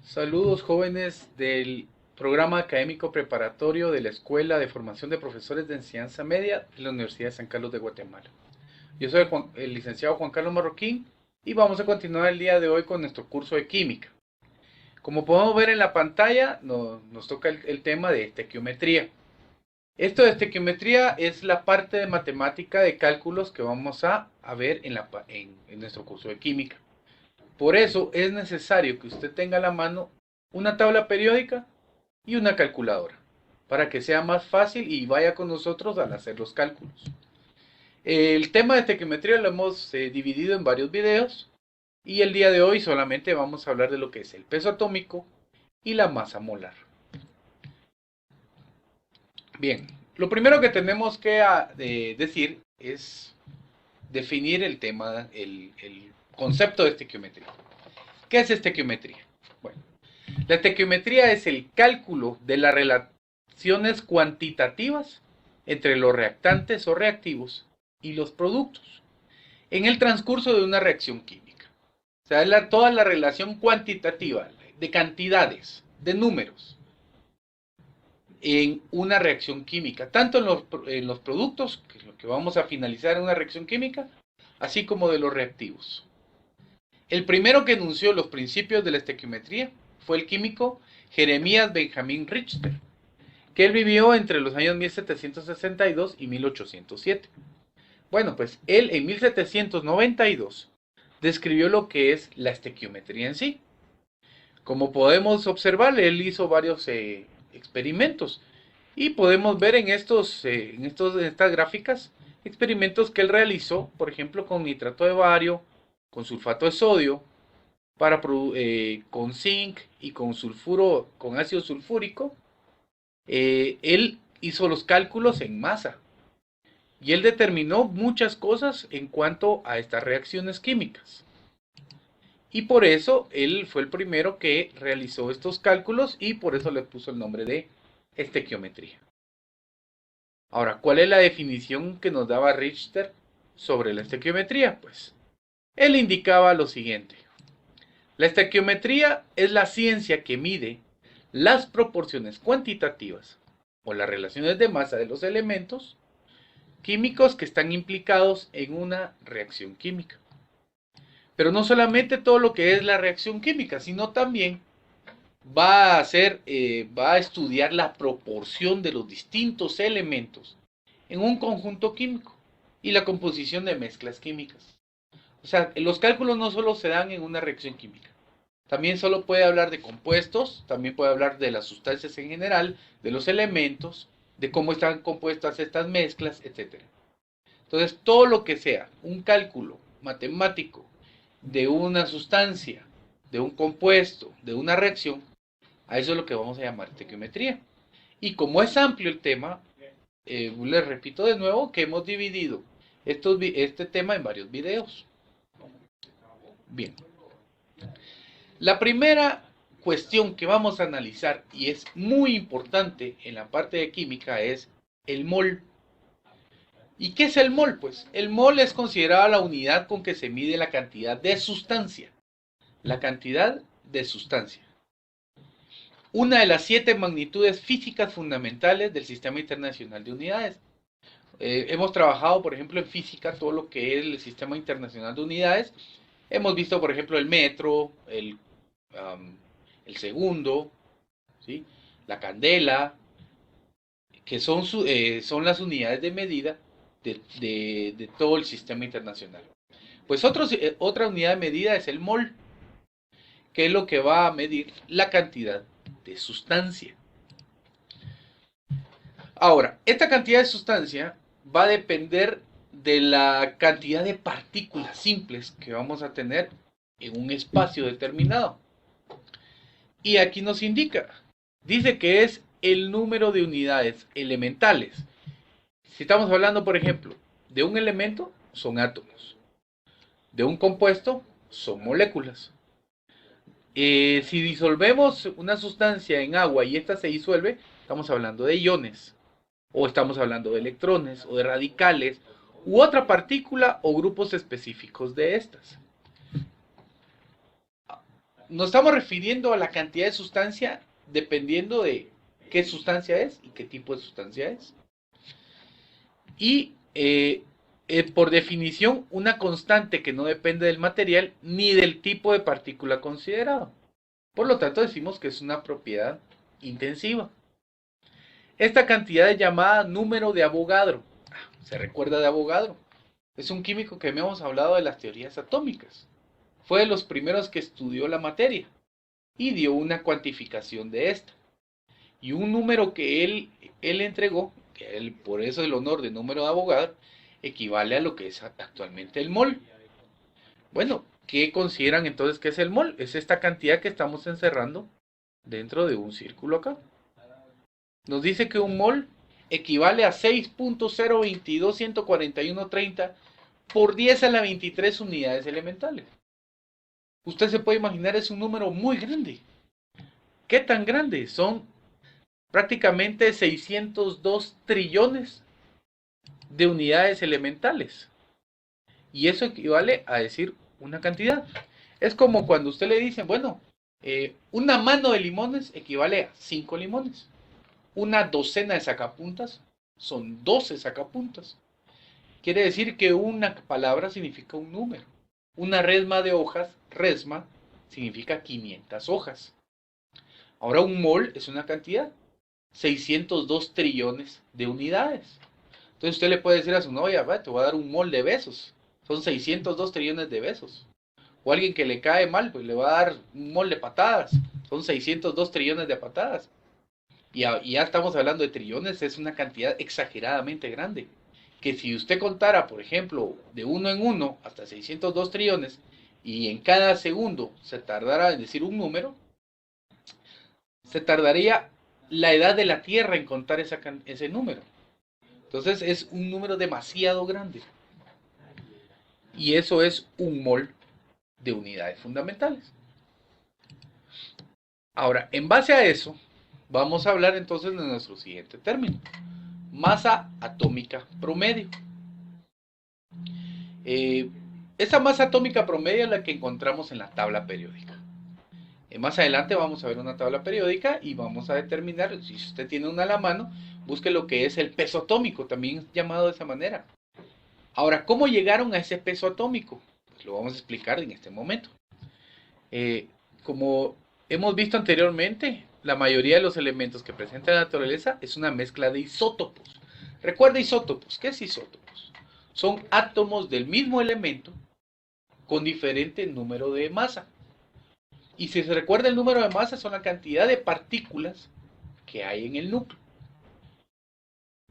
Saludos jóvenes del programa académico preparatorio de la Escuela de Formación de Profesores de Enseñanza Media de la Universidad de San Carlos de Guatemala. Yo soy el licenciado Juan Carlos Marroquín y vamos a continuar el día de hoy con nuestro curso de química. Como podemos ver en la pantalla, nos toca el tema de estequiometría. Esto de estequiometría es la parte de matemática de cálculos que vamos a ver en nuestro curso de química. Por eso es necesario que usted tenga a la mano una tabla periódica y una calculadora, para que sea más fácil y vaya con nosotros al hacer los cálculos. El tema de estequiometría lo hemos dividido en varios videos y el día de hoy solamente vamos a hablar de lo que es el peso atómico y la masa molar. Bien, lo primero que tenemos que decir es definir el tema, el concepto de estequiometría. ¿Qué es estequiometría? Bueno, la estequiometría es el cálculo de las relaciones cuantitativas entre los reactantes o reactivos y los productos en el transcurso de una reacción química. O sea, es toda la relación cuantitativa de cantidades, de números, en una reacción química, tanto en los productos, que es lo que vamos a finalizar en una reacción química, así como de los reactivos. El primero que enunció los principios de la estequiometría fue el químico Jeremías Benjamin Richter, que él vivió entre los años 1762 y 1807. Bueno, pues él en 1792 describió lo que es la estequiometría en sí. Como podemos observar, él hizo varios experimentos y podemos ver en estas gráficas experimentos que él realizó, por ejemplo, con nitrato de bario, con sulfato de sodio, con zinc y con ácido sulfúrico. Él hizo los cálculos en masa y él determinó muchas cosas en cuanto a estas reacciones químicas. Y por eso él fue el primero que realizó estos cálculos y por eso le puso el nombre de estequiometría. Ahora, ¿cuál es la definición que nos daba Richter sobre la estequiometría? Pues él indicaba lo siguiente. La estequiometría es la ciencia que mide las proporciones cuantitativas o las relaciones de masa de los elementos químicos que están implicados en una reacción química. Pero no solamente todo lo que es la reacción química, sino también va a estudiar la proporción de los distintos elementos en un conjunto químico y la composición de mezclas químicas. O sea, los cálculos no solo se dan en una reacción química. También solo puede hablar de compuestos, también puede hablar de las sustancias en general, de los elementos, de cómo están compuestas estas mezclas, etc. Entonces, todo lo que sea un cálculo matemático de una sustancia, de un compuesto, de una reacción, a eso es lo que vamos a llamar estequiometría. Y como es amplio el tema, les repito de nuevo que hemos dividido este tema en varios videos. Bien. La primera cuestión que vamos a analizar, y es muy importante en la parte de química, es el mol. ¿Y qué es el mol? Pues el mol es considerada la unidad con que se mide la cantidad de sustancia. La cantidad de sustancia. Una de las 7 magnitudes físicas fundamentales del Sistema Internacional de Unidades. Hemos trabajado, por ejemplo, en física, todo lo que es el Sistema Internacional de Unidades. Hemos visto, por ejemplo, el metro, el segundo, ¿sí? La candela, que son las unidades de medida de todo el sistema internacional. Pues otra unidad de medida es el mol, que es lo que va a medir la cantidad de sustancia. Ahora, esta cantidad de sustancia va a depender de la cantidad de partículas simples que vamos a tener en un espacio determinado. Y aquí nos indica, dice que es el número de unidades elementales. Si estamos hablando, por ejemplo, de un elemento, son átomos. De un compuesto, son moléculas. Si disolvemos una sustancia en agua y esta se disuelve, estamos hablando de iones, o estamos hablando de electrones, o de radicales, u otra partícula o grupos específicos de estas. nos estamos refiriendo a la cantidad de sustancia dependiendo de qué sustancia es y qué tipo de sustancia es. Y por definición, una constante que no depende del material ni del tipo de partícula considerado. Por lo tanto, decimos que es una propiedad intensiva. Esta cantidad es llamada número de Avogadro. ¿Se recuerda de Avogadro? Es un químico que hemos hablado de las teorías atómicas. Fue de los primeros que estudió la materia y dio una cuantificación de esta. Y un número que él entregó, que por eso el honor de número de Avogadro, equivale a lo que es actualmente el mol. Bueno, ¿qué consideran entonces que es el mol? Es esta cantidad que estamos encerrando dentro de un círculo acá. Nos dice que un mol equivale a 6.02214130 por 10 a la 23 unidades elementales. Usted se puede imaginar, es un número muy grande. ¿Qué tan grande? Son prácticamente 602 trillones de unidades elementales. Y eso equivale a decir una cantidad. Es como cuando usted le dicen, bueno, una mano de limones equivale a 5 limones. Una docena de sacapuntas son 12 sacapuntas. Quiere decir que una palabra significa un número. Una resma de hojas, resma, significa 500 hojas. Ahora un mol es una cantidad. 602 trillones de unidades. Entonces usted le puede decir a su novia, te voy a dar un mol de besos. Son 602 trillones de besos. O alguien que le cae mal, pues le va a dar un mol de patadas. Son 602 trillones de patadas. Y ya estamos hablando de trillones, es una cantidad exageradamente grande. Que si usted contara, por ejemplo, de uno en uno hasta 602 trillones, y en cada segundo se tardara en decir un número, se tardaría la edad de la Tierra en contar ese número. Entonces es un número demasiado grande. Y eso es un mol de unidades fundamentales. Ahora, en base a eso, vamos a hablar entonces de nuestro siguiente término. Masa atómica promedio. Esa masa atómica promedio es la que encontramos en la tabla periódica. Más adelante vamos a ver una tabla periódica y vamos a determinar, si usted tiene una a la mano, busque lo que es el peso atómico, también llamado de esa manera. Ahora, ¿cómo llegaron a ese peso atómico? Pues lo vamos a explicar en este momento. Como hemos visto anteriormente, la mayoría de los elementos que presenta la naturaleza es una mezcla de isótopos. Recuerda isótopos. ¿Qué es isótopos? Son átomos del mismo elemento con diferente número de masa. Y si se recuerda, el número de masa son la cantidad de partículas que hay en el núcleo.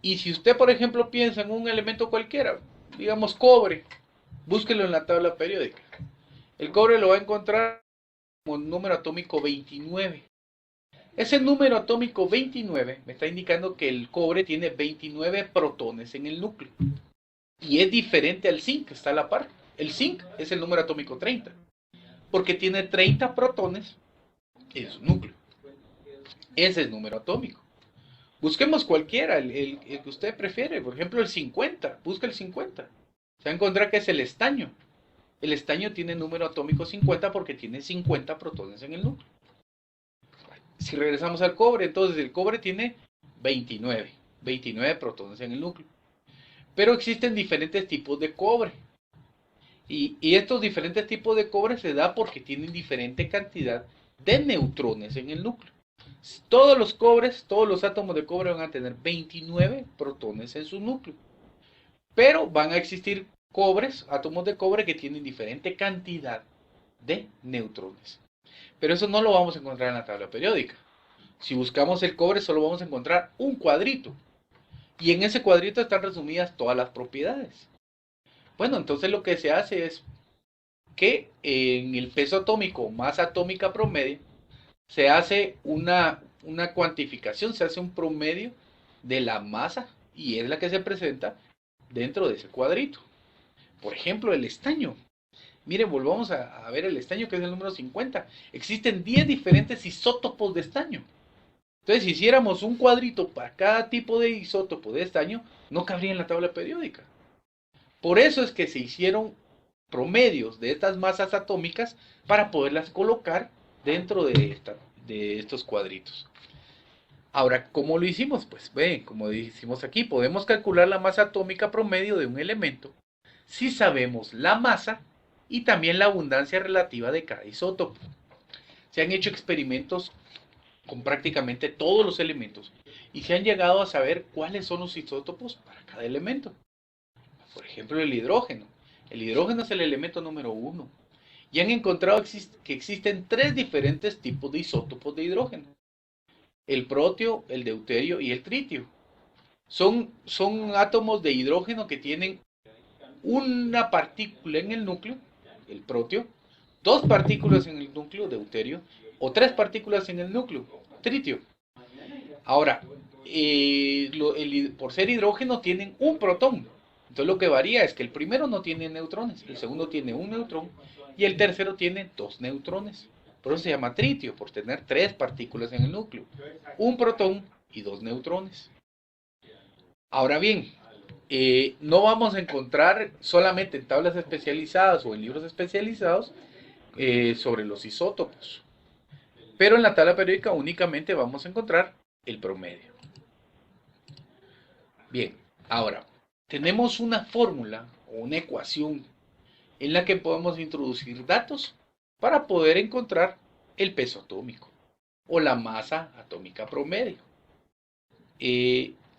Y si usted, por ejemplo, piensa en un elemento cualquiera, digamos cobre, búsquelo en la tabla periódica. El cobre lo va a encontrar como número atómico 29. Ese número atómico 29 me está indicando que el cobre tiene 29 protones en el núcleo. Y es diferente al zinc, que está a la par. El zinc es el número atómico 30, porque tiene 30 protones en su núcleo. Ese es el número atómico. Busquemos cualquiera, el que usted prefiere. Por ejemplo, el 50. Busca el 50. Se va a encontrar que es el estaño. El estaño tiene número atómico 50 porque tiene 50 protones en el núcleo. Si regresamos al cobre, entonces el cobre tiene 29 protones en el núcleo. Pero existen diferentes tipos de cobre. Y estos diferentes tipos de cobre se da porque tienen diferente cantidad de neutrones en el núcleo. Todos los cobres, todos los átomos de cobre van a tener 29 protones en su núcleo. Pero van a existir cobres, átomos de cobre que tienen diferente cantidad de neutrones. Pero eso no lo vamos a encontrar en la tabla periódica. Si buscamos el cobre solo vamos a encontrar un cuadrito. Y en ese cuadrito están resumidas todas las propiedades. Bueno, entonces lo que se hace es que en el peso atómico, masa atómica promedio, se hace una cuantificación, se hace un promedio de la masa y es la que se presenta dentro de ese cuadrito. Por ejemplo, el estaño. Miren, volvamos a ver el estaño, que es el número 50. Existen 10 diferentes isótopos de estaño. Entonces, si hiciéramos un cuadrito para cada tipo de isótopo de estaño, no cabría en la tabla periódica. Por eso es que se hicieron promedios de estas masas atómicas para poderlas colocar dentro de estos cuadritos. Ahora, ¿cómo lo hicimos? Pues ven, como decimos aquí, podemos calcular la masa atómica promedio de un elemento si sabemos la masa y también la abundancia relativa de cada isótopo. Se han hecho experimentos con prácticamente todos los elementos y se han llegado a saber cuáles son los isótopos para cada elemento. Por ejemplo, el hidrógeno. El hidrógeno es el elemento número 1. Y han encontrado que existen 3 diferentes tipos de isótopos de hidrógeno. El protio, el deuterio y el tritio. Son átomos de hidrógeno que tienen una partícula en el núcleo, el protio, 2 partículas en el núcleo, deuterio, o 3 partículas en el núcleo, tritio. Ahora, por ser hidrógeno tienen un protón. Entonces lo que varía es que el primero no tiene neutrones, el segundo tiene un neutrón y el tercero tiene 2 neutrones. Por eso se llama tritio, por tener 3 partículas en el núcleo, un protón y 2 neutrones. Ahora bien, no vamos a encontrar solamente en tablas especializadas o en libros especializados sobre los isótopos. Pero en la tabla periódica únicamente vamos a encontrar el promedio. Bien, ahora, tenemos una fórmula o una ecuación en la que podemos introducir datos para poder encontrar el peso atómico o la masa atómica promedio.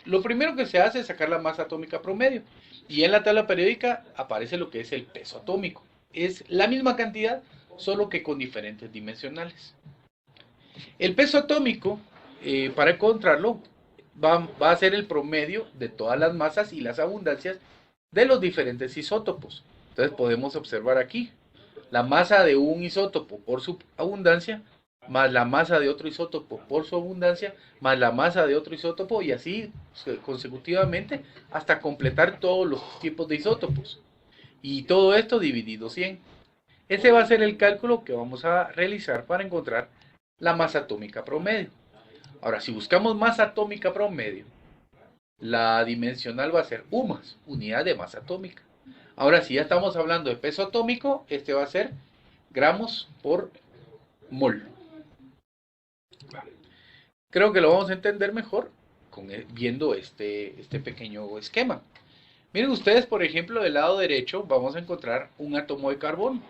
Lo primero que se hace es sacar la masa atómica promedio y en la tabla periódica aparece lo que es el peso atómico. Es la misma cantidad, solo que con diferentes dimensionales. El peso atómico, para encontrarlo, va a ser el promedio de todas las masas y las abundancias de los diferentes isótopos. Entonces podemos observar aquí la masa de un isótopo por su abundancia, más la masa de otro isótopo por su abundancia, más la masa de otro isótopo y así consecutivamente hasta completar todos los tipos de isótopos. Y todo esto dividido 100. Ese va a ser el cálculo que vamos a realizar para encontrar la masa atómica promedio. Ahora, si buscamos masa atómica promedio, la dimensional va a ser UMAS, unidad de masa atómica. Ahora, si ya estamos hablando de peso atómico, este va a ser gramos por mol. Creo que lo vamos a entender mejor viendo este pequeño esquema. Miren ustedes, por ejemplo, del lado derecho vamos a encontrar un átomo de carbono.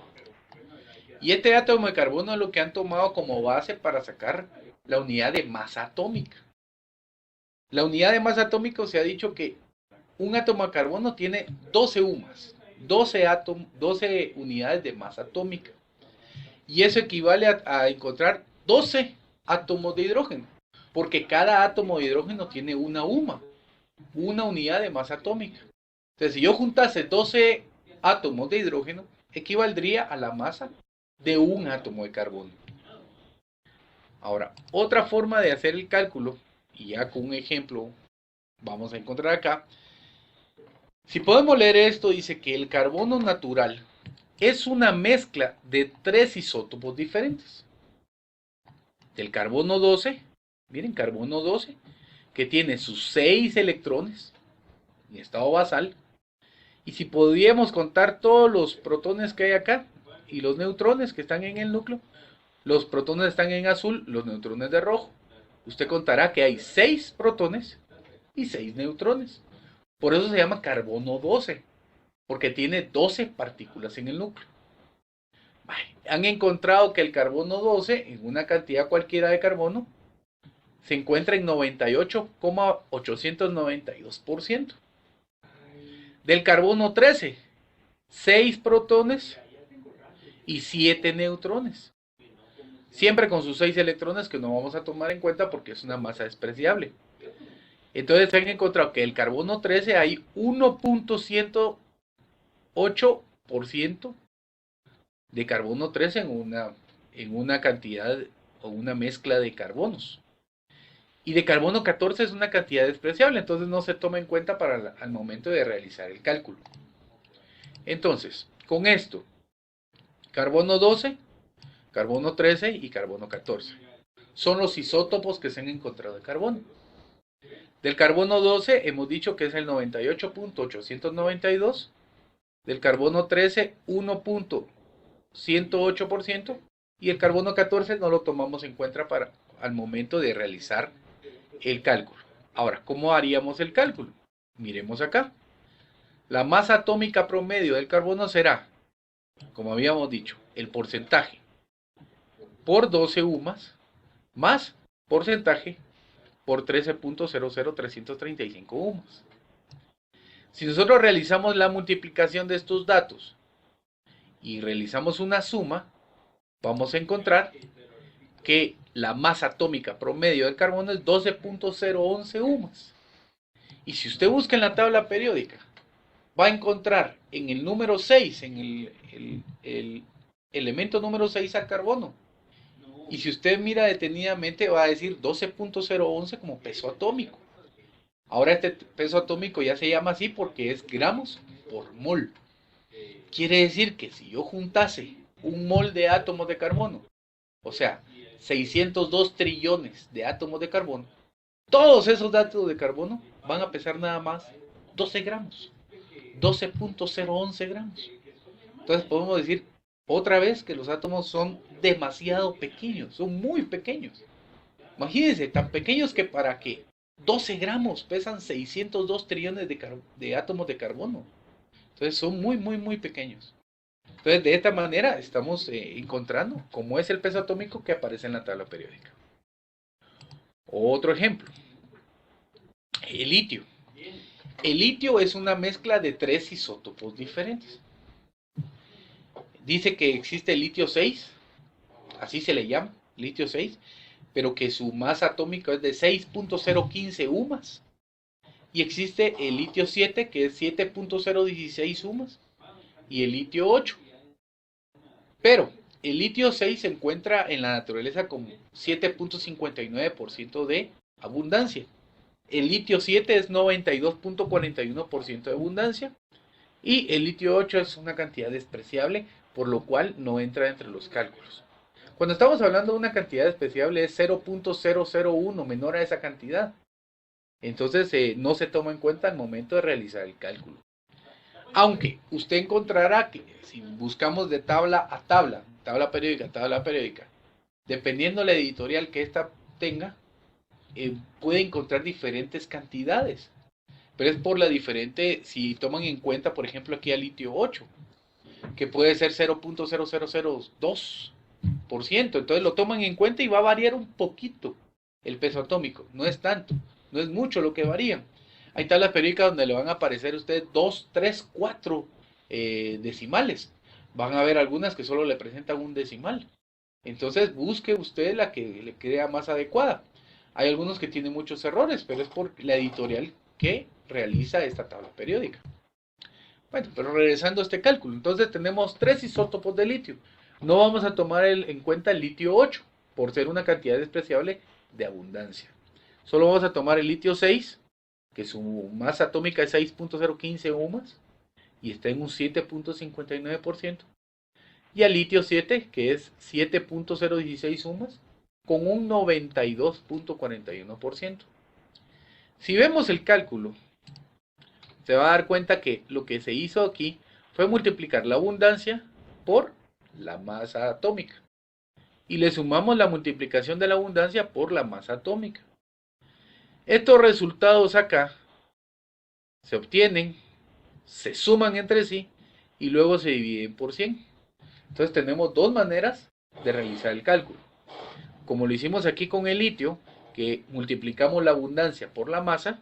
Y este átomo de carbono es lo que han tomado como base para sacar la unidad de masa atómica. La unidad de masa atómica se ha dicho que un átomo de carbono tiene 12 UMAS, 12 unidades de masa atómica. Y eso equivale a encontrar 12 átomos de hidrógeno, porque cada átomo de hidrógeno tiene una UMA, una unidad de masa atómica. Entonces, si yo juntase 12 átomos de hidrógeno, equivaldría a la masa de un átomo de carbono. Ahora, otra forma de hacer el cálculo, y ya con un ejemplo vamos a encontrar acá, si podemos leer esto, dice que el carbono natural es una mezcla de 3 isótopos diferentes. Del carbono 12, miren, carbono 12, que tiene sus 6 electrones en estado basal. Y si podríamos contar todos los protones que hay acá y los neutrones que están en el núcleo, los protones están en azul, los neutrones de rojo. Usted contará que hay 6 protones y 6 neutrones. Por eso se llama carbono 12, porque tiene 12 partículas en el núcleo. Han encontrado que el carbono 12, en una cantidad cualquiera de carbono, se encuentra en 98,892%. Del carbono 13, 6 protones y 7 neutrones. Siempre con sus 6 electrones que no vamos a tomar en cuenta porque es una masa despreciable. Entonces se han encontrado que el carbono 13 hay 1.108% de carbono 13 en una cantidad o una mezcla de carbonos. Y de carbono 14 es una cantidad despreciable, entonces no se toma en cuenta al momento de realizar el cálculo. Entonces, con esto, carbono 12, carbono 13 y carbono 14 son los isótopos que se han encontrado de carbono. Del carbono 12 hemos dicho que es el 98.892, del carbono 13 1.108%, y el carbono 14 no lo tomamos en cuenta al momento de realizar el cálculo. Ahora, ¿cómo haríamos el cálculo? Miremos acá. La masa atómica promedio del carbono será, como habíamos dicho, el porcentaje por 12 UMAS más porcentaje por 13.00335 UMAS. Si nosotros realizamos la multiplicación de estos datos y realizamos una suma, vamos a encontrar que la masa atómica promedio del carbono es 12.011 UMAS. Y si usted busca en la tabla periódica, va a encontrar en el número 6, en el elemento número 6 al carbono. Y si usted mira detenidamente, va a decir 12.011 como peso atómico. Ahora este peso atómico ya se llama así porque es gramos por mol. Quiere decir que si yo juntase un mol de átomos de carbono, o sea, 602 trillones de átomos de carbono, todos esos átomos de carbono van a pesar nada más 12 gramos. 12.011 gramos. Entonces podemos decir otra vez que los átomos son demasiado pequeños, son muy pequeños. Imagínense, tan pequeños que para que 12 gramos pesan 602 trillones de átomos de carbono. Entonces son muy, muy, muy pequeños. Entonces de esta manera estamos encontrando cómo es el peso atómico que aparece en la tabla periódica. Otro ejemplo, el litio. El litio es una mezcla de 3 isótopos diferentes. Dice que existe el litio 6, así se le llama, litio 6, pero que su masa atómica es de 6.015 UMAS. Y existe el litio 7, que es 7.016 UMAS, y el litio 8. Pero el litio 6 se encuentra en la naturaleza con 7.59% de abundancia. El litio 7 es 92.41% de abundancia. Y el litio 8 es una cantidad despreciable, por lo cual no entra entre los cálculos. Cuando estamos hablando de una cantidad despreciable es 0.001, menor a esa cantidad. Entonces no se toma en cuenta al momento de realizar el cálculo. Aunque usted encontrará que si buscamos de tabla a tabla, tabla periódica, dependiendo la editorial que ésta tenga, puede encontrar diferentes cantidades. Pero es por la diferente, si toman en cuenta, por ejemplo, aquí al litio 8, que puede ser 0.0002%. Entonces lo toman en cuenta y va a variar un poquito el peso atómico. No es tanto, no es mucho lo que varía. Hay tablas periódicas donde le van a aparecer a usted 2, 3, 4 decimales. Van a ver algunas que solo le presentan un decimal. Entonces busque usted la que le crea más adecuada. Hay algunos que tienen muchos errores, pero es por la editorial que realiza esta tabla periódica. Bueno, pero regresando a este cálculo, entonces tenemos 3 isótopos de litio. No vamos a tomar en cuenta el litio 8, por ser una cantidad despreciable de abundancia. Solo vamos a tomar el litio 6, que su masa atómica es 6.015 UMAS, y está en un 7.59%. Y al litio 7, que es 7.016 UMAS, con un 92.41%. Si vemos el cálculo, se va a dar cuenta que lo que se hizo aquí fue multiplicar la abundancia por la masa atómica. Y le sumamos la multiplicación de la abundancia por la masa atómica. Estos resultados acá se obtienen, se suman entre sí y luego se dividen por 100. Entonces tenemos dos maneras de realizar el cálculo. Como lo hicimos aquí con el litio, que multiplicamos la abundancia por la masa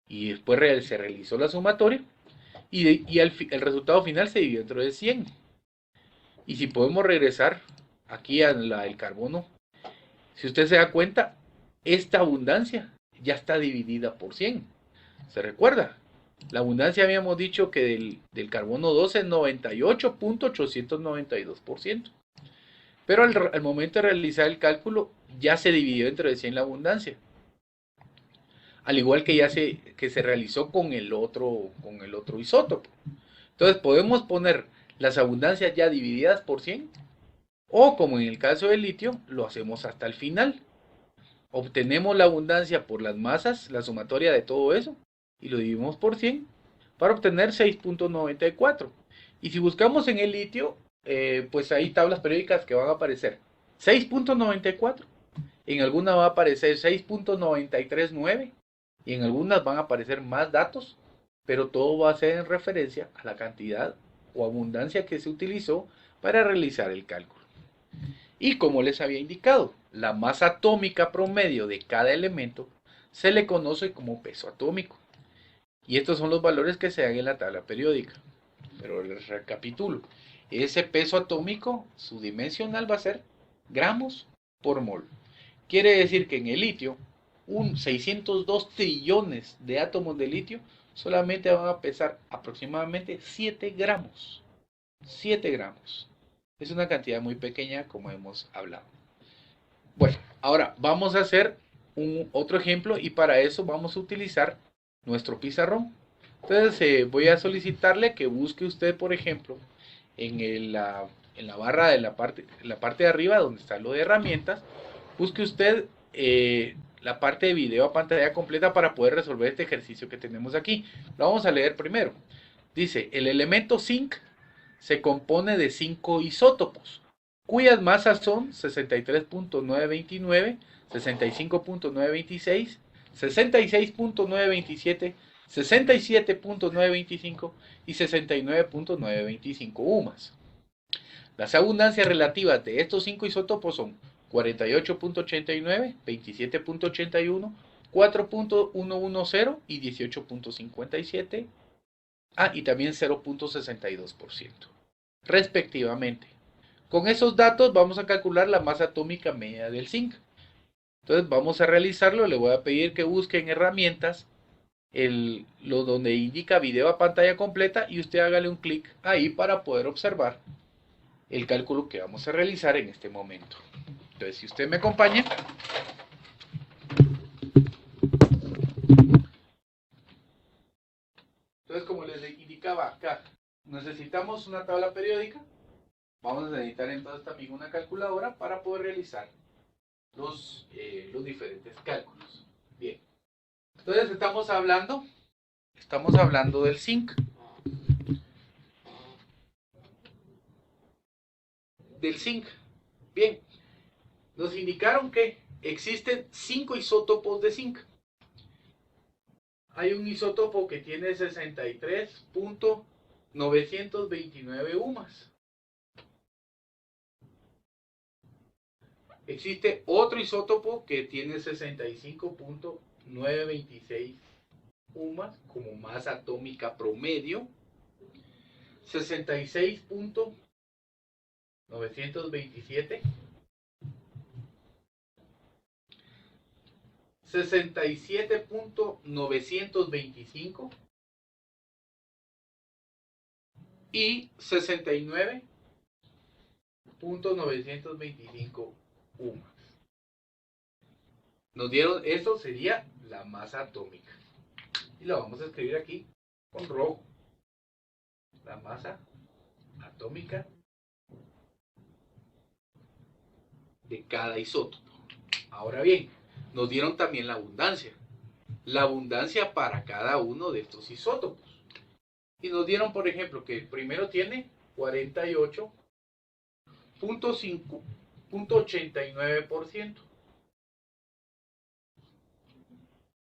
y después se realizó la sumatoria y el resultado final se dividió entre 100. Y si podemos regresar aquí al carbono, si usted se da cuenta, esta abundancia ya está dividida por 100. ¿Se recuerda? La abundancia habíamos dicho que del carbono 12 es 98.892%. Pero al momento de realizar el cálculo ya se dividió entre 100 la abundancia. Al igual que se realizó con el otro isótopo. Entonces podemos poner las abundancias ya divididas por 100. O como en el caso del litio, lo hacemos hasta el final. Obtenemos la abundancia por las masas, la sumatoria de todo eso, y lo dividimos por 100 para obtener 6.94. Y si buscamos en el litio, pues hay tablas periódicas que van a aparecer 6.94, en algunas va a aparecer 6.939 y en algunas van a aparecer más datos, pero todo va a ser en referencia a la cantidad o abundancia que se utilizó para realizar el cálculo. Y como les había indicado, la masa atómica promedio de cada elemento se le conoce como peso atómico. Y estos son los valores que se dan en la tabla periódica. Pero les recapitulo. Ese peso atómico, su dimensional va a ser gramos por mol. Quiere decir que en el litio, 602 trillones de átomos de litio solamente van a pesar aproximadamente 7 gramos. 7 gramos. Es una cantidad muy pequeña como hemos hablado. Bueno, ahora vamos a hacer otro ejemplo y para eso vamos a utilizar nuestro pizarrón. Entonces voy a solicitarle que busque usted, por ejemplo, en la barra de la parte de arriba donde está lo de herramientas, busque usted la parte de video a pantalla completa para poder resolver este ejercicio que tenemos aquí. Lo vamos a leer primero. Dice, el elemento zinc se compone de 5 isótopos, cuyas masas son 63.929, 65.926, 66.927, 67.925 y 69.925 UMAS. Las abundancias relativas de estos 5 isótopos son 48.89, 27.81, 4.110 y 18.57. Y también 0.62%, respectivamente. Con esos datos vamos a calcular la masa atómica media del zinc. Entonces vamos a realizarlo. Le voy a pedir que busque en herramientas lo donde indica video a pantalla completa y usted hágale un clic ahí para poder observar el cálculo que vamos a realizar en este momento. Entonces, si usted me acompaña, entonces como les indicaba acá, necesitamos una tabla periódica. Vamos a necesitar entonces también una calculadora para poder realizar los diferentes cálculos. Bien, entonces estamos hablando del zinc. Bien, nos indicaron que existen 5 isótopos de zinc. Hay un isótopo que tiene 63.929 UMAS. Existe otro isótopo que tiene 65.926 UMAS como masa atómica promedio, 66.927, 67.925 y 69.925 UMAS. Nos dieron, eso sería la masa atómica. Y la vamos a escribir aquí con rojo. La masa atómica de cada isótopo. Ahora bien, nos dieron también la abundancia. La abundancia para cada uno de estos isótopos. Y nos dieron, por ejemplo, que el primero tiene 48.89%,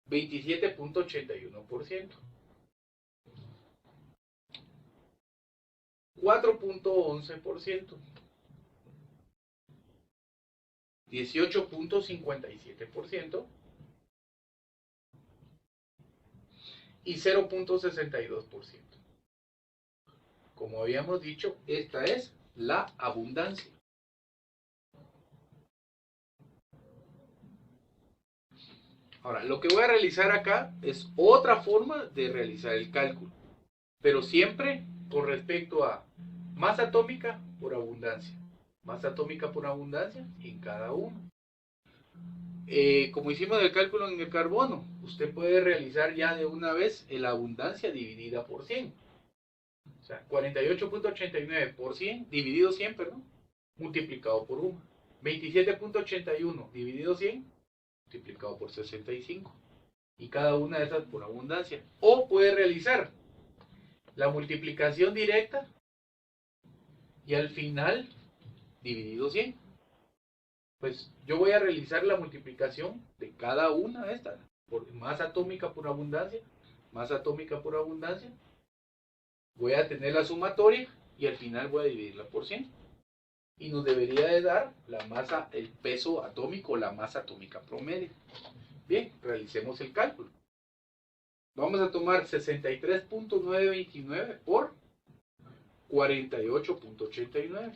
27.81%, 4.11%, 18.57% y 0.62%. Como habíamos dicho, esta es la abundancia. Ahora, lo que voy a realizar acá es otra forma de realizar el cálculo, pero siempre con respecto a masa atómica por abundancia. Masa atómica por abundancia en cada uno. Como hicimos el cálculo en el carbono, usted puede realizar ya de una vez la abundancia dividida por 100. O sea, 48.89 por 100 dividido 100, perdón, multiplicado por 1. 27.81 dividido 100 multiplicado por 65. Y cada una de esas por abundancia. O puede realizar la multiplicación directa y al final dividido 100. Pues yo voy a realizar la multiplicación de cada una de estas, por masa atómica por abundancia, masa atómica por abundancia. Voy a tener la sumatoria y al final voy a dividirla por 100. Y nos debería de dar la masa, el peso atómico, la masa atómica promedio. Bien, realicemos el cálculo. Vamos a tomar 63.929 por 48.89.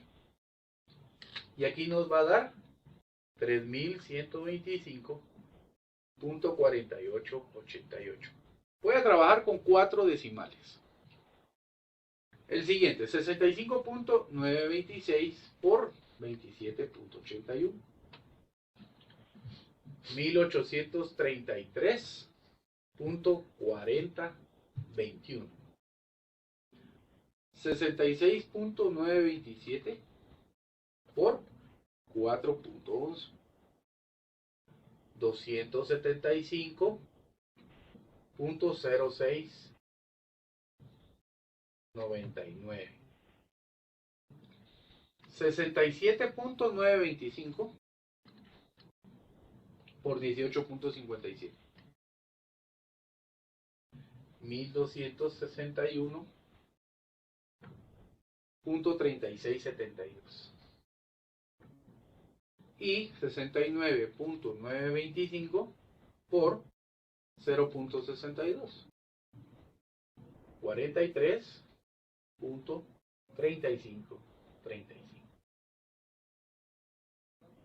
Y aquí nos va a dar 3125.4888. Voy a trabajar con 4 decimales. El siguiente, 65.926 por 27.81. 1833.4021. 66.927 por 4.11. 275.0699. 67.925 por 18.57. 1261.3672. Y 69.925 por 0.62. 43.3535.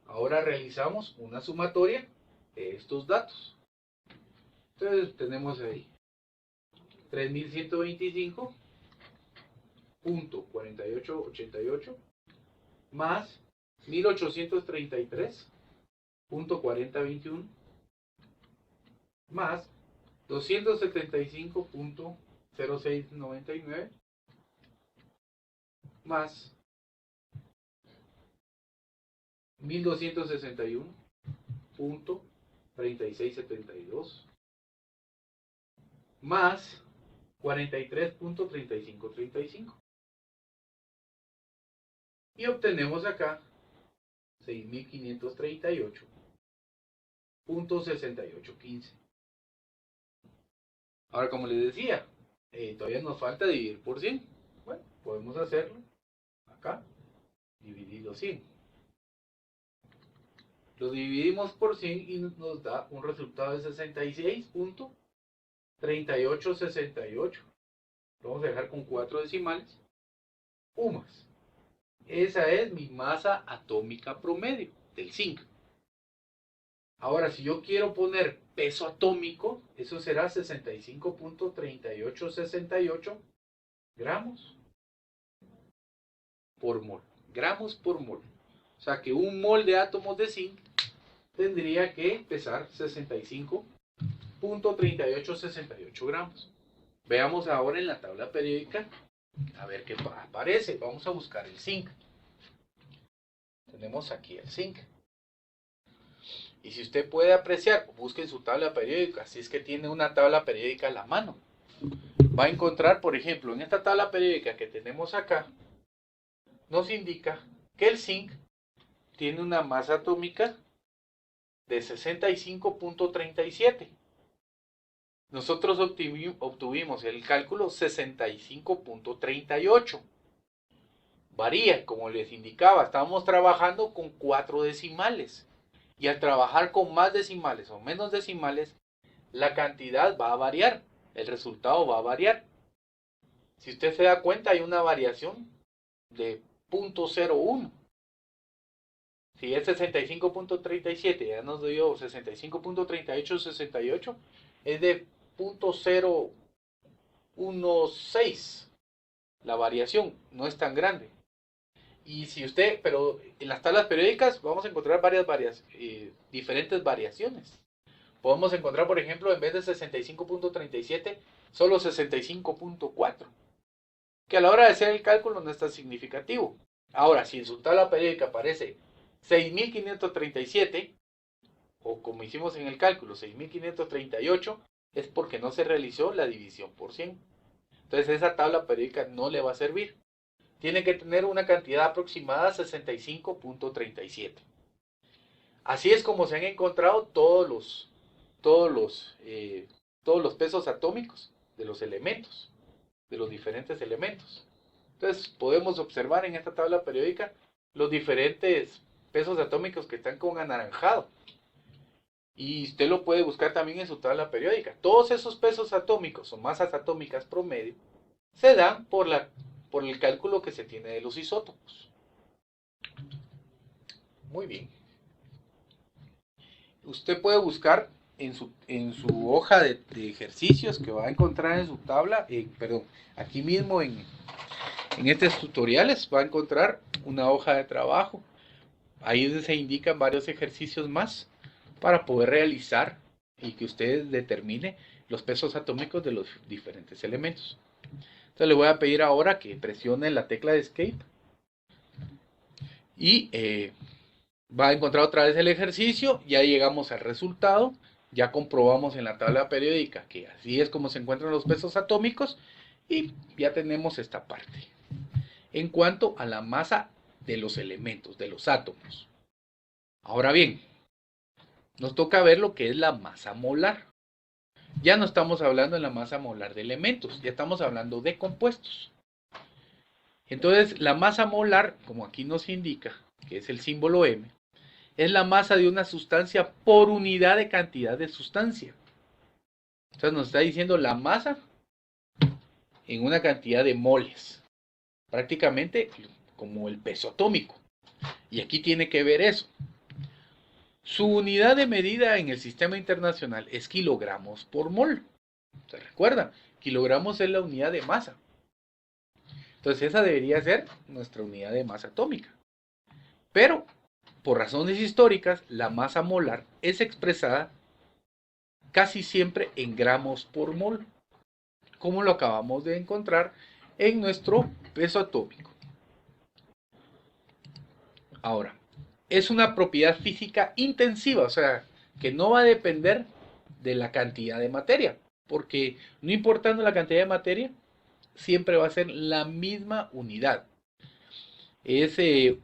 Ahora realizamos una sumatoria de estos datos. Entonces tenemos ahí 3125.4888 más 1833.4021 más 275.0699 más 1261.3672 más 43.3535. Y obtenemos acá 6.538.6815. Ahora, como les decía, todavía nos falta dividir por 100. Bueno, podemos hacerlo acá, dividido 100. Lo dividimos por 100 y nos da un resultado de 66.3868. Lo vamos a dejar con 4 decimales. UMAS. Esa es mi masa atómica promedio del zinc. Ahora, si yo quiero poner peso atómico, eso será 65.3868 gramos por mol. Gramos por mol. O sea que un mol de átomos de zinc tendría que pesar 65.3868 gramos. Veamos ahora en la tabla periódica a ver qué aparece. Vamos a buscar el zinc. Tenemos aquí el zinc. Y si usted puede apreciar, busque en su tabla periódica, si es que tiene una tabla periódica a la mano. Va a encontrar, por ejemplo, en esta tabla periódica que tenemos acá, nos indica que el zinc tiene una masa atómica de 65.37. Nosotros obtuvimos el cálculo 65.38. Varía, como les indicaba, estábamos trabajando con 4 decimales. Y al trabajar con más decimales o menos decimales, la cantidad va a variar, el resultado va a variar. Si usted se da cuenta, hay una variación de 0.01. Si es 65.37, ya nos dio 65.3868, es de 0.016. La variación no es tan grande. Y si usted, pero en las tablas periódicas vamos a encontrar diferentes variaciones. Podemos encontrar, por ejemplo, en vez de 65.37, solo 65.4. Que a la hora de hacer el cálculo no es tan significativo. Ahora, si en su tabla periódica aparece 6.537, o como hicimos en el cálculo, 6.538, es porque no se realizó la división por 100. Entonces esa tabla periódica no le va a servir. tiene que tener una cantidad aproximada de 65.37. Así es como se han encontrado todos los pesos atómicos de los elementos, de los diferentes elementos. Entonces podemos observar en esta tabla periódica los diferentes pesos atómicos que están con anaranjado. Y usted lo puede buscar también en su tabla periódica. Todos esos pesos atómicos o masas atómicas promedio se dan por el cálculo que se tiene de los isótopos. Muy bien. Usted puede buscar en su hoja de ejercicios que va a encontrar en su tabla, aquí mismo en estos tutoriales va a encontrar una hoja de trabajo. Ahí se indican varios ejercicios más para poder realizar y que usted determine los pesos atómicos de los diferentes elementos. Entonces le voy a pedir ahora que presione la tecla de Escape y va a encontrar otra vez el ejercicio. Ya llegamos al resultado, ya comprobamos en la tabla periódica que así es como se encuentran los pesos atómicos y ya tenemos esta parte. En cuanto a la masa de los elementos, de los átomos. Ahora bien, nos toca ver lo que es la masa molar. Ya no estamos hablando de la masa molar de elementos, ya estamos hablando de compuestos. Entonces, la masa molar, como aquí nos indica, que es el símbolo M, es la masa de una sustancia por unidad de cantidad de sustancia. Entonces nos está diciendo la masa en una cantidad de moles. Prácticamente como el peso atómico. Y aquí tiene que ver eso. Su unidad de medida en el sistema internacional es kilogramos por mol. ¿Se recuerda? Kilogramos es la unidad de masa. Entonces esa debería ser nuestra unidad de masa atómica. Pero, por razones históricas, la masa molar es expresada casi siempre en gramos por mol, como lo acabamos de encontrar en nuestro peso atómico. Ahora, es una propiedad física intensiva, o sea, que no va a depender de la cantidad de materia, porque no importando la cantidad de materia, siempre va a ser la misma unidad. Es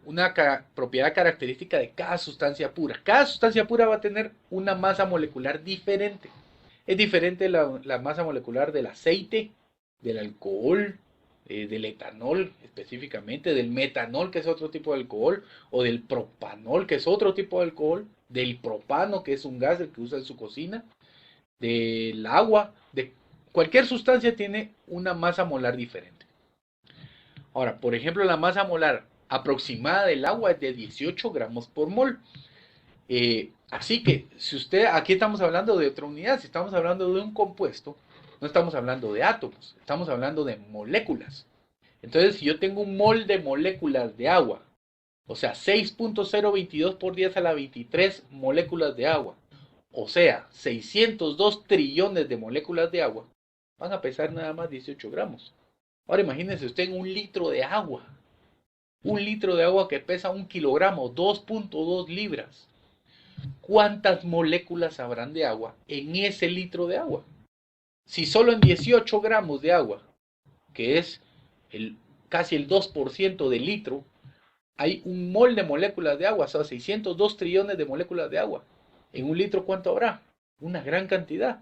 una propiedad característica de cada sustancia pura. Cada sustancia pura va a tener una masa molecular diferente. Es diferente la masa molecular del aceite, del alcohol, del etanol específicamente, del metanol, que es otro tipo de alcohol, o del propanol, que es otro tipo de alcohol, del propano, que es un gas el que usa en su cocina, del agua, de cualquier sustancia tiene una masa molar diferente. Ahora, por ejemplo, la masa molar aproximada del agua es de 18 gramos por mol. Así que, si usted, aquí estamos hablando de otra unidad, si estamos hablando de un compuesto, no estamos hablando de átomos, estamos hablando de moléculas. Entonces, si yo tengo un mol de moléculas de agua, o sea, 6.022 por 10 a la 23 moléculas de agua, o sea, 602 trillones de moléculas de agua, van a pesar nada más 18 gramos. Ahora imagínense usted en un litro de agua. Un litro de agua que pesa 1 kilogramo, 2.2 libras. ¿Cuántas moléculas habrán de agua en ese litro de agua? Si solo en 18 gramos de agua, que es casi el 2% del litro, hay un mol de moléculas de agua, o sea, 602 trillones de moléculas de agua. En un litro, ¿cuánto habrá? Una gran cantidad.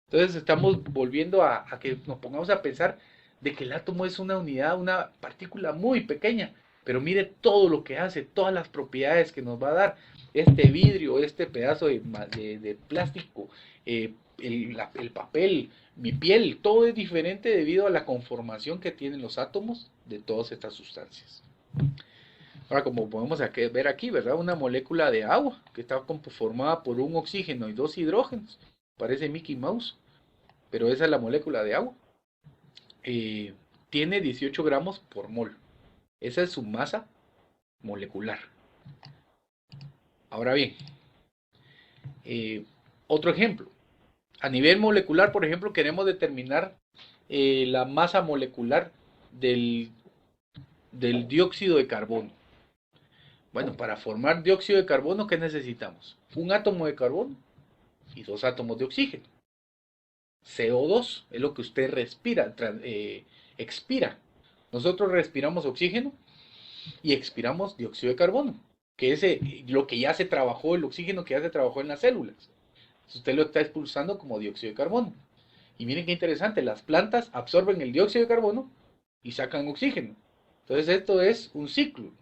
Entonces estamos volviendo a que nos pongamos a pensar de que el átomo es una unidad, una partícula muy pequeña, pero mire todo lo que hace, todas las propiedades que nos va a dar este vidrio, este pedazo de plástico, el papel, mi piel, todo es diferente debido a la conformación que tienen los átomos de todas estas sustancias. Ahora, como podemos ver aquí, ¿verdad? Una molécula de agua que está conformada por un oxígeno y 2 hidrógenos. Parece Mickey Mouse, pero esa es la molécula de agua. Tiene 18 gramos por mol. Esa es su masa molecular. Ahora bien, otro ejemplo. A nivel molecular, por ejemplo, queremos determinar la masa molecular del dióxido de carbono. Bueno, para formar dióxido de carbono, ¿qué necesitamos? Un átomo de carbono y 2 átomos de oxígeno. CO2 es lo que usted respira, expira. Nosotros respiramos oxígeno y expiramos dióxido de carbono, que es lo que ya se trabajó, el oxígeno que ya se trabajó en las células. Entonces usted lo está expulsando como dióxido de carbono. Y miren qué interesante, las plantas absorben el dióxido de carbono y sacan oxígeno. Entonces esto es un ciclo.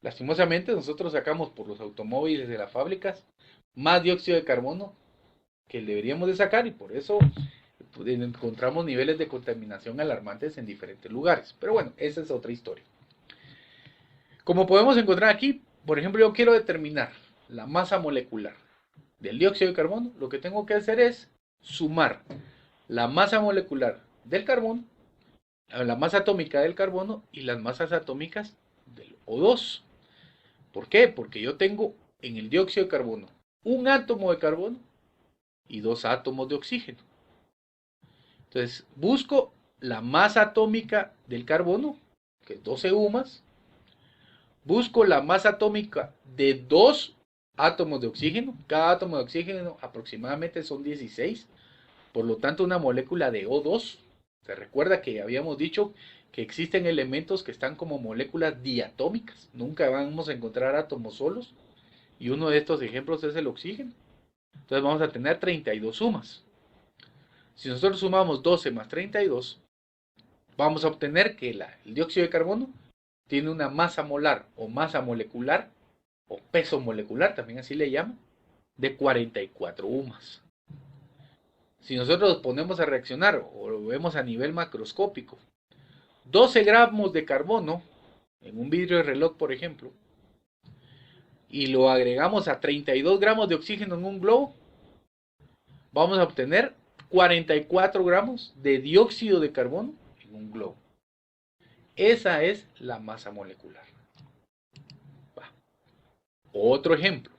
Lastimosamente nosotros sacamos por los automóviles de las fábricas más dióxido de carbono que deberíamos de sacar y por eso encontramos niveles de contaminación alarmantes en diferentes lugares. Pero bueno, esa es otra historia. Como podemos encontrar aquí, por ejemplo, yo quiero determinar la masa molecular del dióxido de carbono. Lo que tengo que hacer es sumar la masa molecular del carbono, la masa atómica del carbono y las masas atómicas del O2. ¿Por qué? Porque yo tengo en el dióxido de carbono un átomo de carbono y 2 átomos de oxígeno. Entonces busco la masa atómica del carbono, que es 12 UMAS. Busco la masa atómica de 2 átomos de oxígeno. Cada átomo de oxígeno aproximadamente son 16. Por lo tanto, una molécula de O2. Se recuerda que habíamos dicho que existen elementos que están como moléculas diatómicas. Nunca vamos a encontrar átomos solos. Y uno de estos ejemplos es el oxígeno. Entonces vamos a tener 32 sumas. Si nosotros sumamos 12 más 32, vamos a obtener que el dióxido de carbono tiene una masa molar o masa molecular, o peso molecular, también así le llaman, de 44 UMAS. Si nosotros nos ponemos a reaccionar o lo vemos a nivel macroscópico, 12 gramos de carbono en un vidrio de reloj, por ejemplo, y lo agregamos a 32 gramos de oxígeno en un globo, vamos a obtener 44 gramos de dióxido de carbono en un globo. Esa es la masa molecular. Otro ejemplo.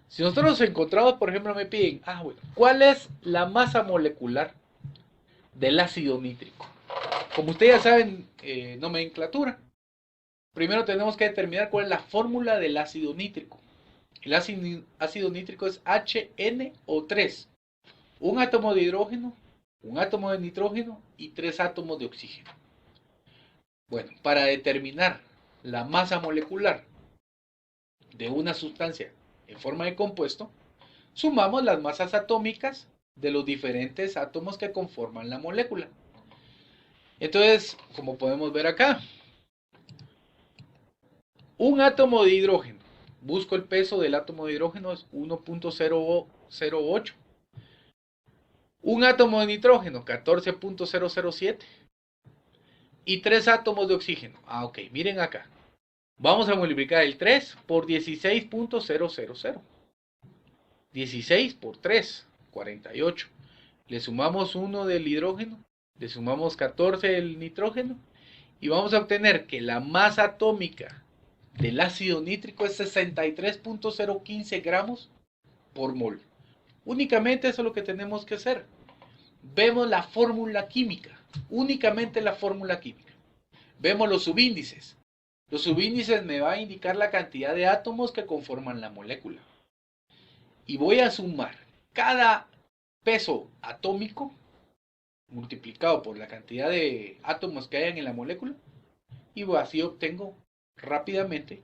Si nosotros encontramos, por ejemplo, me piden, ¿cuál es la masa molecular del ácido nítrico? Como ustedes ya saben, nomenclatura. Primero tenemos que determinar cuál es la fórmula del ácido nítrico. El ácido nítrico es HNO3. Un átomo de hidrógeno, un átomo de nitrógeno y 3 átomos de oxígeno. Bueno, para determinar la masa molecular de una sustancia en forma de compuesto, sumamos las masas atómicas de los diferentes átomos que conforman la molécula. Entonces, como podemos ver acá, un átomo de hidrógeno, busco el peso del átomo de hidrógeno, es 1.008. Un átomo de nitrógeno, 14.007. Y 3 átomos de oxígeno. Ok, miren acá. Vamos a multiplicar el 3 por 16.000. 16 por 3, 48. Le sumamos 1 del hidrógeno, le sumamos 14 del nitrógeno y vamos a obtener que la masa atómica del ácido nítrico es 63.015 gramos por mol. Únicamente eso es lo que tenemos que hacer. Vemos la fórmula química, únicamente la fórmula química. Vemos los subíndices. Los subíndices me van a indicar la cantidad de átomos que conforman la molécula. Y voy a sumar cada peso atómico multiplicado por la cantidad de átomos que hayan en la molécula y así obtengo rápidamente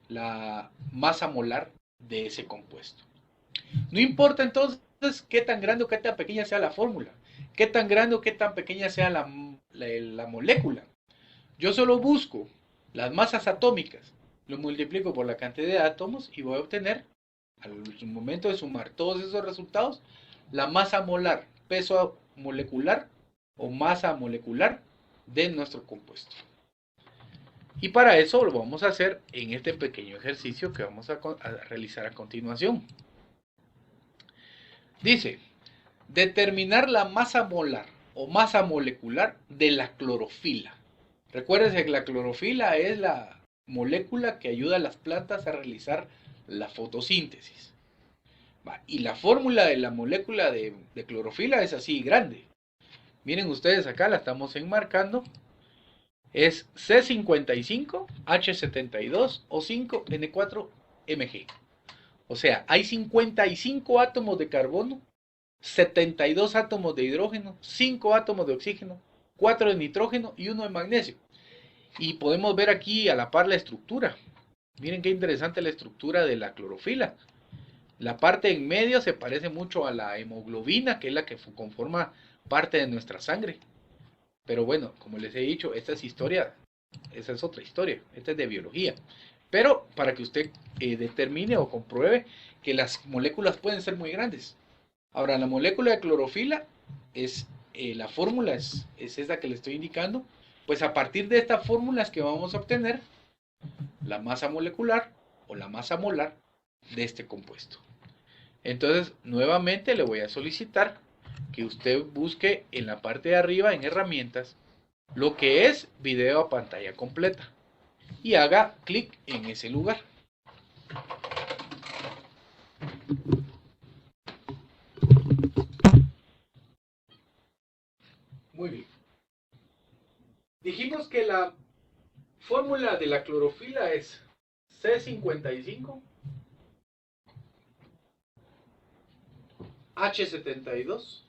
la masa molar de ese compuesto. No importa entonces qué tan grande o qué tan pequeña sea la fórmula, qué tan grande o qué tan pequeña sea la molécula. Yo solo busco las masas atómicas, lo multiplico por la cantidad de átomos y voy a obtener, al momento de sumar todos esos resultados, la masa molar, peso molecular o masa molecular de nuestro compuesto. Y para eso lo vamos a hacer en este pequeño ejercicio que vamos a realizar a continuación. Dice, determinar la masa molar o masa molecular de la clorofila. Recuérdense que la clorofila es la molécula que ayuda a las plantas a realizar la fotosíntesis. Y la fórmula de la molécula de clorofila es así, grande. Miren ustedes acá, la estamos enmarcando. Es C55, H72 o 5N4Mg. O sea, hay 55 átomos de carbono, 72 átomos de hidrógeno, 5 átomos de oxígeno 4 de nitrógeno y 1 de magnesio. Y podemos ver aquí a la par la estructura. Miren qué interesante la estructura de la clorofila. La parte en medio se parece mucho a la hemoglobina, que es la que conforma parte de nuestra sangre. Pero bueno, como les he dicho, esta es historia, esa es otra historia, esta es de biología. Pero para que usted determine o compruebe que las moléculas pueden ser muy grandes. Ahora, la molécula de clorofila es, la fórmula es esta que le estoy indicando. Pues a partir de esta fórmula es que vamos a obtener la masa molecular o la masa molar de este compuesto. Entonces, nuevamente le voy a solicitar que usted busque en la parte de arriba, en herramientas, lo que es video a pantalla completa y haga clic en ese lugar. Muy bien. Dijimos que la fórmula de la clorofila es C55 H72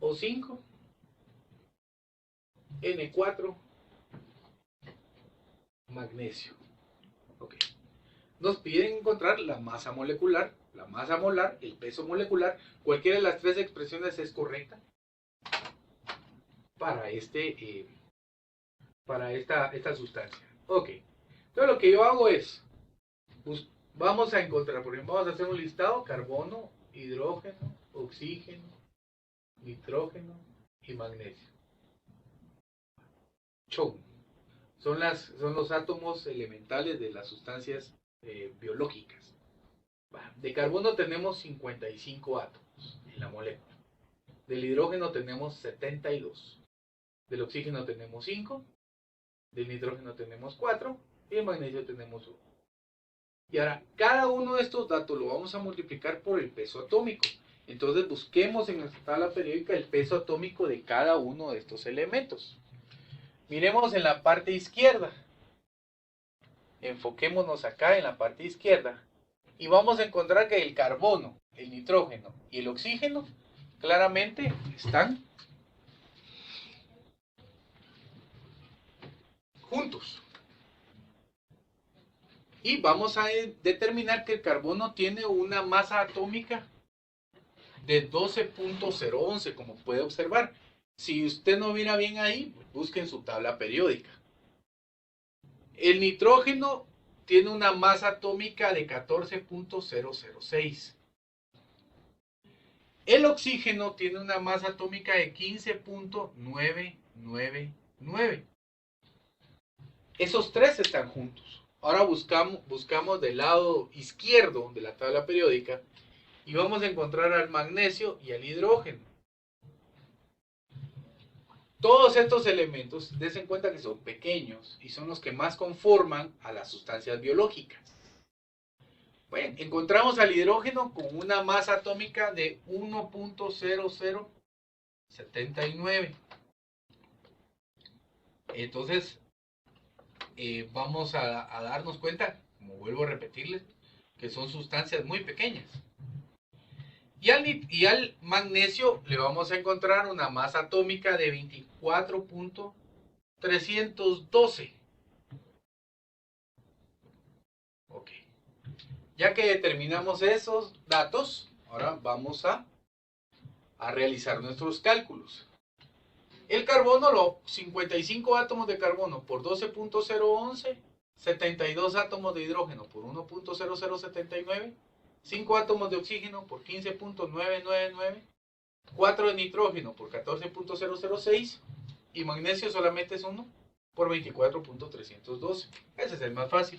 O5 N4 magnesio. Okay. Nos piden encontrar la masa molecular, la masa molar, el peso molecular. Cualquiera de las tres expresiones es correcta para esta sustancia. Ok. Entonces lo que yo hago es, pues, vamos a encontrar, por ejemplo, vamos a hacer un listado: carbono, hidrógeno, oxígeno, nitrógeno y magnesio. Chau. Son los átomos elementales de las sustancias biológicas. De carbono tenemos 55 átomos en la molécula. Del hidrógeno tenemos 72. Del oxígeno tenemos 5. Del nitrógeno tenemos 4. Y del magnesio tenemos 1. Y ahora, cada uno de estos datos lo vamos a multiplicar por el peso atómico. Entonces busquemos en nuestra tabla periódica el peso atómico de cada uno de estos elementos. Miremos en la parte izquierda. Enfoquémonos acá en la parte izquierda. Y vamos a encontrar que el carbono, el nitrógeno y el oxígeno claramente están juntos. Y vamos a determinar que el carbono tiene una masa atómica de 12.011, como puede observar. Si usted no mira bien ahí, busque en su tabla periódica. El nitrógeno tiene una masa atómica de 14.006. El oxígeno tiene una masa atómica de 15.999. Esos tres están juntos. Ahora buscamos del lado izquierdo de la tabla periódica y vamos a encontrar al magnesio y al hidrógeno. Todos estos elementos, dense en cuenta que son pequeños y son los que más conforman a las sustancias biológicas. Bueno, encontramos al hidrógeno con una masa atómica de 1.0079. Entonces, vamos a darnos cuenta, como vuelvo a repetirles, que son sustancias muy pequeñas. Y al magnesio le vamos a encontrar una masa atómica de 24.312. Ok. Ya que determinamos esos datos, ahora vamos a realizar nuestros cálculos. El carbono, 55 átomos de carbono por 12.011, 72 átomos de hidrógeno por 1.0079, 5 átomos de oxígeno por 15.999, 4 de nitrógeno por 14.006 y magnesio solamente es 1 por 24.312. Ese es el más fácil.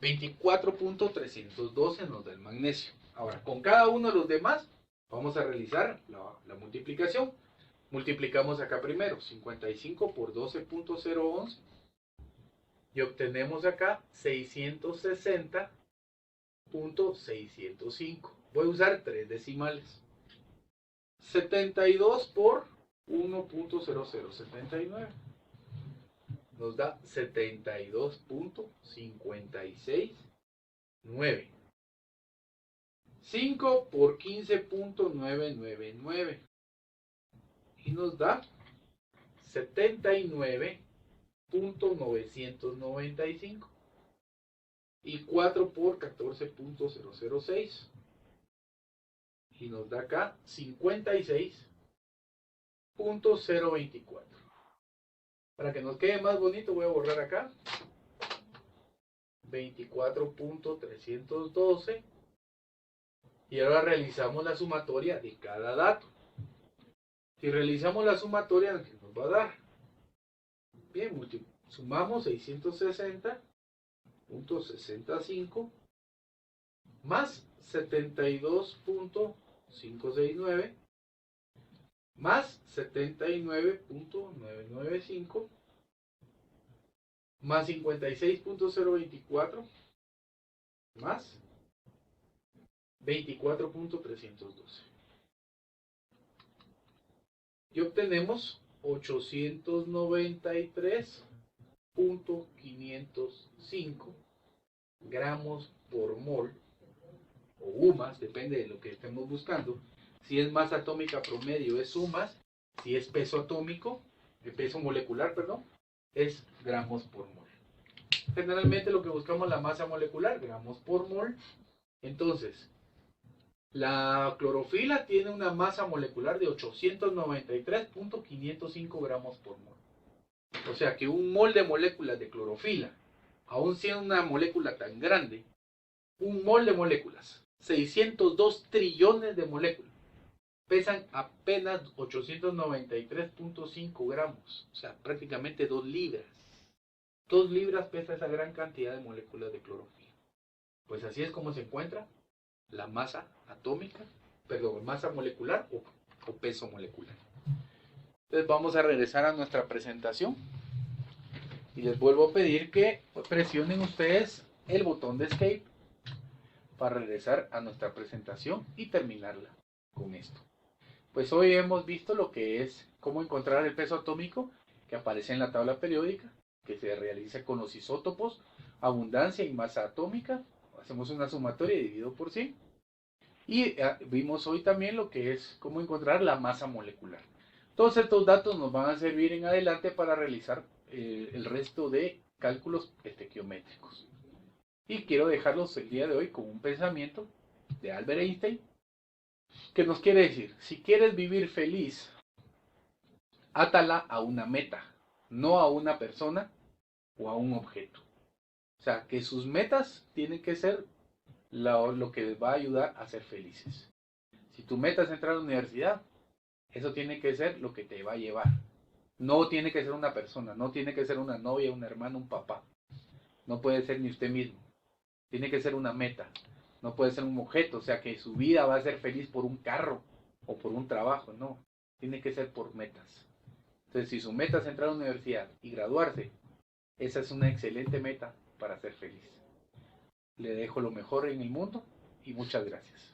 24.312 nos da el magnesio. Ahora, con cada uno de los demás vamos a realizar la multiplicación. Multiplicamos acá primero 55 por 12.011 y obtenemos acá 660.605. Voy a usar 3 decimales. 72 por 1.0079 nos da 72.569. 5 por 15.999 y nos da 79.995 y 4 por 14.006 y nos da acá 56.024. Para que nos quede más bonito voy a borrar acá 24.312 y ahora realizamos la sumatoria de cada dato. Si realizamos la sumatoria, ¿qué nos va a dar? Bien, sumamos 660.65 más 72.569 más 79.995 más 56.024 más 24.312 y obtenemos 893.505 gramos por mol o UMAS, depende de lo que estemos buscando. Si es masa atómica promedio es UMAS, si es peso atómico, peso molecular, perdón, es gramos por mol. Generalmente lo que buscamos la masa molecular, gramos por mol. Entonces, la clorofila tiene una masa molecular de 893.505 gramos por mol. O sea que un mol de moléculas de clorofila, aun siendo una molécula tan grande, un mol de moléculas, 602 trillones de moléculas, pesan apenas 893.5 gramos, o sea, prácticamente 2 libras. 2 libras pesa esa gran cantidad de moléculas de clorofila. Pues así es como se encuentra la masa atómica, perdón, masa molecular o peso molecular. Entonces vamos a regresar a nuestra presentación y les vuelvo a pedir que presionen ustedes el botón de Escape para regresar a nuestra presentación y terminarla con esto. Pues hoy hemos visto lo que es cómo encontrar el peso atómico que aparece en la tabla periódica, que se realiza con los isótopos, abundancia y masa atómica. Hacemos una sumatoria dividido por 100. Y vimos hoy también lo que es cómo encontrar la masa molecular. Todos estos datos nos van a servir en adelante para realizar el resto de cálculos estequiométricos. Y quiero dejarlos el día de hoy con un pensamiento de Albert Einstein, que nos quiere decir, si quieres vivir feliz, átala a una meta, no a una persona o a un objeto. O sea, que sus metas tienen que ser lo que les va a ayudar a ser felices. Si tu meta es entrar a la universidad, eso tiene que ser lo que te va a llevar. No tiene que ser una persona, no tiene que ser una novia, un hermano, un papá. No puede ser ni usted mismo. Tiene que ser una meta. No puede ser un objeto, o sea que su vida va a ser feliz por un carro o por un trabajo. No, tiene que ser por metas. Entonces, si su meta es entrar a la universidad y graduarse, esa es una excelente meta para ser feliz. Le dejo lo mejor en el mundo y muchas gracias.